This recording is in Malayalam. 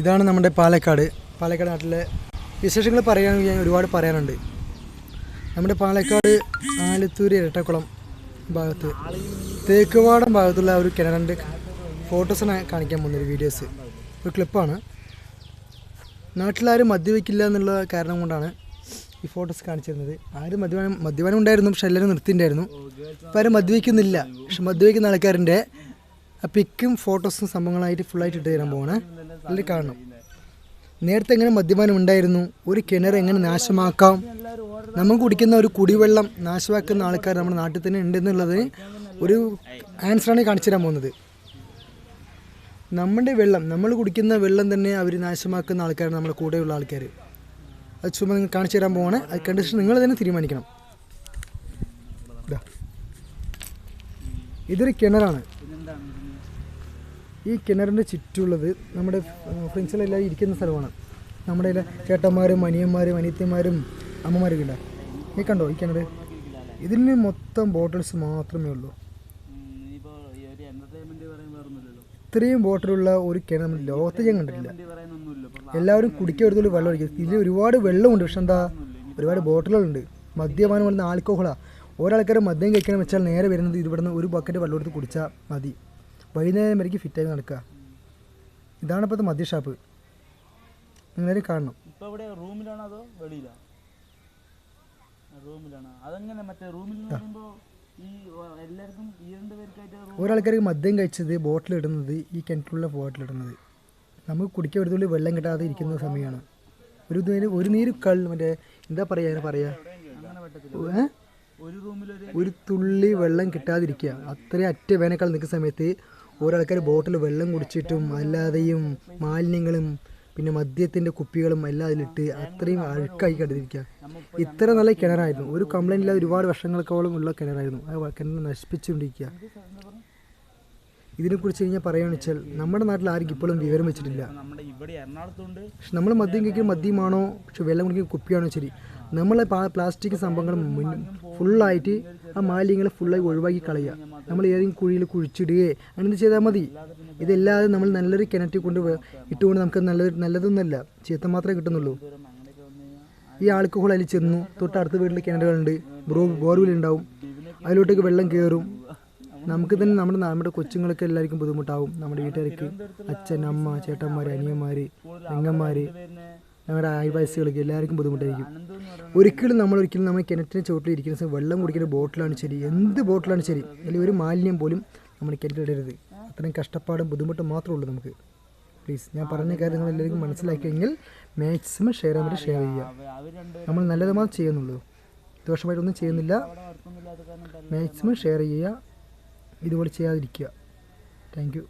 ഇതാണ് നമ്മുടെ പാലക്കാട് നാട്ടിലെ വിശേഷങ്ങൾ പറയുകയാണെങ്കിൽ ഒരുപാട് പറയാനുണ്ട്. നമ്മുടെ പാലക്കാട് ആലത്തൂർ ഇരട്ടക്കുളം ഭാഗത്ത് തേക്കുവാടം ഭാഗത്തുള്ള ഒരു കിണറിൻ്റെ ഫോട്ടോസാണ് കാണിക്കാൻ പോകുന്നൊരു വീഡിയോസ്, ഒരു ക്ലിപ്പാണ്. നാട്ടിലാരും മദ്യവെക്കില്ല എന്നുള്ള കാരണം കൊണ്ടാണ് ഈ ഫോട്ടോസ് കാണിച്ചിരുന്നത്. ആരും മദ്യപാനം ഉണ്ടായിരുന്നു, പക്ഷെ എല്ലാവരും നിർത്തിയിട്ടുണ്ടായിരുന്നു. ഇപ്പോൾ ആരും മദ്യവെക്കുന്നില്ല. പക്ഷെ മദ്യവെക്കുന്ന ആൾക്കാരിൻ്റെ ആ പിക്കും ഫോട്ടോസും സംഭവങ്ങളായിട്ട് ഫുള്ളായിട്ട് ഇട്ട് തരാൻ പോവാണ്. എല്ലാവരും കാണണം. നേരത്തെ എങ്ങനെ മദ്യപാനം ഉണ്ടായിരുന്നു, ഒരു കിണർ എങ്ങനെ നാശമാക്കാം, നമ്മൾ കുടിക്കുന്ന ഒരു കുടിവെള്ളം നാശമാക്കുന്ന ആൾക്കാർ നമ്മുടെ നാട്ടിൽ തന്നെ ഉണ്ടെന്നുള്ളത് ഒരു ആൻസറാണ് കാണിച്ചു തരാൻ പോകുന്നത്. നമ്മുടെ വെള്ളം, നമ്മൾ കുടിക്കുന്ന വെള്ളം തന്നെ അവർ നാശമാക്കുന്ന ആൾക്കാരാണ് നമ്മുടെ കൂടെയുള്ള ആൾക്കാർ. അത് ചുമ്മാ നിങ്ങൾ കാണിച്ചു തരാൻ പോവാണ്. അത് കണ്ടിട്ട് നിങ്ങൾ തന്നെ തീരുമാനിക്കണം. ഇതൊരു കിണറാണ്. ഈ കിണറിൻ്റെ ചുറ്റുള്ളത് നമ്മുടെ ഫ്രണ്ട്സിലെല്ലാം ഇരിക്കുന്ന സ്ഥലമാണ്. നമ്മുടെ ചേട്ടന്മാരും അനിയന്മാരും അനിയത്തിമാരും അമ്മമാരൊക്കെ ഇല്ല. ഈ കണ്ടോ ഈ കിണർ? ഇതിന് മൊത്തം ബോട്ടിൽസ് മാത്രമേ ഉള്ളൂ. ഇത്രയും ബോട്ടിലുള്ള ഒരു കിണർ നമ്മൾ ലോകത്ത് ഞാൻ കണ്ടിട്ടില്ല. എല്ലാവരും കുടിക്കാൻ ഒരുത്തോളം വെള്ളം ഒഴിക്കും. ഇതിൽ ഒരുപാട് വെള്ളമുണ്ട്, പക്ഷെ എന്താ ഒരുപാട് ബോട്ടിലുകളുണ്ട്. മദ്യപാനം പറയുന്ന ആൽക്കഹോളാണ്. ഒരാൾക്കാർ മദ്യം കഴിക്കണം വെച്ചാൽ നേരെ വരുന്നത് ഇവിടുന്ന് ഒരു ബക്കറ്റ് വെള്ളം എടുത്ത് കുടിച്ചാൽ മതി. വൈകുന്നേരം വരയ്ക്ക് ഫിറ്റായി നടക്കുക. ഇതാണ് ഇപ്പോഴത്തെ മദ്യ ഷാപ്പ്. നിങ്ങളേലും കാണണം. ഒരാൾക്കാർക്ക് മദ്യം കഴിച്ചത് ബോട്ടിലിടുന്നത് ഈ കിണറ്റിലുള്ള ബോട്ടിലിടുന്നത് നമുക്ക് കുടിക്കാൻ ഒരു തുള്ളി വെള്ളം കിട്ടാതെ ഇരിക്കുന്ന സമയമാണ്. ഒരു നീര് മറ്റേ എന്താ പറയാ ഒരു തുള്ളി വെള്ളം കിട്ടാതിരിക്കുക. അത്രയും അറ്റ വേനൽക്കാൾ നിൽക്കുന്ന സമയത്ത് ഓരോൾക്കാർ ബോട്ടിൽ വെള്ളം കുടിച്ചിട്ടും അല്ലാതെയും മാലിന്യങ്ങളും പിന്നെ മദ്യത്തിൻ്റെ കുപ്പികളും എല്ലാം അതിലിട്ട് അത്രയും അഴുക്കായി കണ്ടിരിക്കുക. ഇത്ര നല്ല കിണറായിരുന്നു. ഒരു കംപ്ലൈൻ്റ് ഇല്ലാതെ ഒരുപാട് വർഷങ്ങൾക്കോളം ഉള്ള കിണറായിരുന്നു. ആ കിണർ നശിപ്പിച്ചുകൊണ്ടിരിക്കുക. ഇതിനെക്കുറിച്ച് കഴിഞ്ഞാൽ പറയുകയാണെന്ന് വെച്ചാൽ നമ്മുടെ നാട്ടിൽ ആർക്കും ഇപ്പോഴും വിവരം വെച്ചിട്ടില്ല. പക്ഷെ നമ്മൾ മദ്യം കഴിക്കുന്ന മദ്യമാണോ, പക്ഷെ വെള്ളം കുടിക്കുന്ന കുപ്പിയാണോ ശരി, നമ്മളെ പ്ലാസ്റ്റിക് സംഭവങ്ങൾ ഫുള്ളായിട്ട് ആ മാലിന്യങ്ങൾ ഫുള്ളായി ഒഴിവാക്കി കളയുക. നമ്മൾ ഏതെങ്കിലും കുഴിയിൽ കുഴിച്ചിടുകയോ അങ്ങനെ ചെയ്താൽ മതി. ഇതല്ലാതെ നമ്മൾ നല്ലൊരു കിണറ്റിൽ ഇട്ടുകൊണ്ട് നമുക്ക് നല്ലതൊന്നുമല്ല, ചീത്ത മാത്രമേ കിട്ടുന്നുള്ളൂ. ഈ ആൾക്കഹോൾ അതിൽ ചെന്നു തൊട്ടടുത്ത വീട്ടിൽ കിണറുകളുണ്ട്, ബോർവെൽ ഉണ്ടാവും, അതിലോട്ടേക്ക് വെള്ളം കയറും. നമുക്ക് തന്നെ നമ്മുടെ കൊച്ചുങ്ങൾക്ക് എല്ലാവർക്കും ബുദ്ധിമുട്ടാവും. നമ്മുടെ വീട്ടുകാർക്ക് അച്ഛൻ അമ്മ ചേട്ടന്മാർ അനിയന്മാർ പെങ്ങന്മാർ ഞങ്ങളുടെ അയൽവാസികൾക്ക് എല്ലാവർക്കും ബുദ്ധിമുട്ടായിരിക്കും. ഒരിക്കലും നമ്മൾ കിണറ്റിന് ചുവട്ടിൽ ഇരിക്കുന്ന സമയം വെള്ളം കുടിക്കുന്ന ബോട്ടിലാണ് ശരി, എന്ത് ബോട്ടിലാണ് ശരി, അല്ലെങ്കിൽ ഒരു മാലിന്യം പോലും നമ്മൾ കിണറ്റിലിടരുത്. അത്രയും കഷ്ടപ്പാടും ബുദ്ധിമുട്ടും മാത്രമേ ഉള്ളൂ നമുക്ക്. പ്ലീസ്, ഞാൻ പറഞ്ഞ കാര്യം നിങ്ങൾ എല്ലാവർക്കും മനസ്സിലാക്കിയെങ്കിൽ മാക്സിമം ഷെയർ ചെയ്യാൻ വേണ്ടി ഷെയർ ചെയ്യുക. നമ്മൾ നല്ലത് മാത്രം ചെയ്യുന്നുള്ളൂ, ദോഷമായിട്ടൊന്നും ചെയ്യുന്നില്ല. മാക്സിമം ഷെയർ ചെയ്യുക, ഇതുപോലെ ചെയ്യാതിരിക്കുക. Thank you.